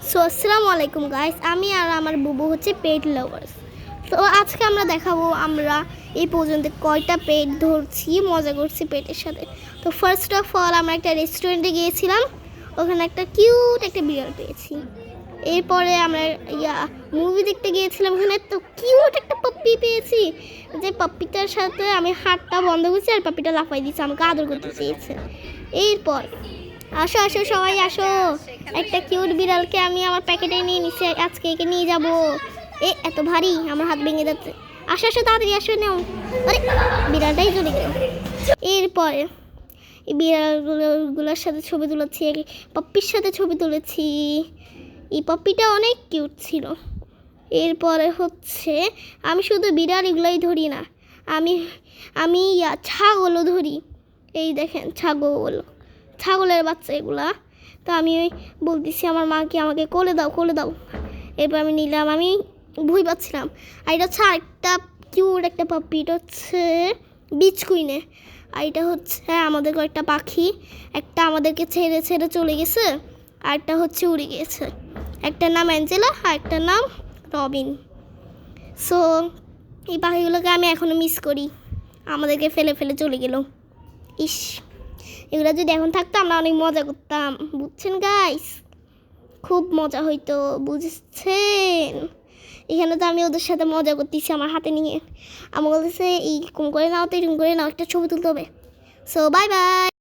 So আসসালামু আলাইকুম guys, আমি আর আমার বুবু হচ্ছে পেট লাভার্স। তো আজকে আমরা দেখাবো আমরা এই পর্যন্ত কয়টা পেট ধরছি, মজা করছি পেটের সাথে। তো ফার্স্ট অফ অল আমরা একটা রেস্টুরেন্টে গিয়েছিলাম, ওখানে একটা কিউট একটা বিড়াল পেয়েছি। এরপরে আমরা মুভি দেখতে গিয়েছিলাম, ওখানে তো কিউট একটা পাপ্পি পেয়েছি। যে পাপ্পিটার সাথে আমি হাতটা বন্ধ করছি আর পাপ্পিটা লাফাই দিচ্ছে, আমাকে আদর করতে চেয়েছে। এরপর আসো আসো সবাই আসো, একটা কিউট বিড়ালকে আমি আমার প্যাকেটে নিয়ে নিচ্ছি, আজকে একে নিয়ে যাব। এত ভারী, আমার হাত ভেঙে যাচ্ছে। আসো আসো তাড়াতাড়ি আসো, নাও। আরে বিড়ালটাই চলে গেল। এরপরে এই বিড়ালগুলোর সাথে ছবি তুলেছি, পপ্পির সাথে ছবি তুলেছি। এই পপ্পিটা অনেক কিউট ছিল। এরপরে হচ্ছে আমি শুধু বিড়াল এগুলোই ধরি না, আমি আমি ছাগলও ধরি। এই দেখেন ছাগলের বাচ্চা এগুলা। তো আমি বলতেছি আমার মাকে আমাকে কোলে দাও কোলে দাও। এরপর আমি নিলাম, আমি ভুই পাচ্ছিলাম। আর এটা হচ্ছে আরেকটা কিউট একটা পাপ্পি, এটা হচ্ছে বিচ কুইনে। আর এটা হচ্ছে আমাদের কয়েকটা পাখি, একটা আমাদেরকে ছেড়ে ছেড়ে চলে গেছে, আর একটা হচ্ছে উড়ে গিয়েছে। একটার নাম অ্যাঞ্জেলা আর একটার নাম রবিন। সো এই পাখিগুলোকে আমি এখনও মিস করি, আমাদেরকে ফেলে ফেলে চলে গেল। ইস, এগুলো যদি এখন থাকতো আমরা অনেক মজা করতাম, বুঝছেন গাইস? খুব মজা হইতো, বুঝছেন? এখানে তো আমি ওদের সাথে মজা করতেছি আমার হাতে নিয়ে। আমার বলতেছে এই কম করে নাও তো, এরকম করে নাও, একটা ছবি তুলতে হবে। So bye bye.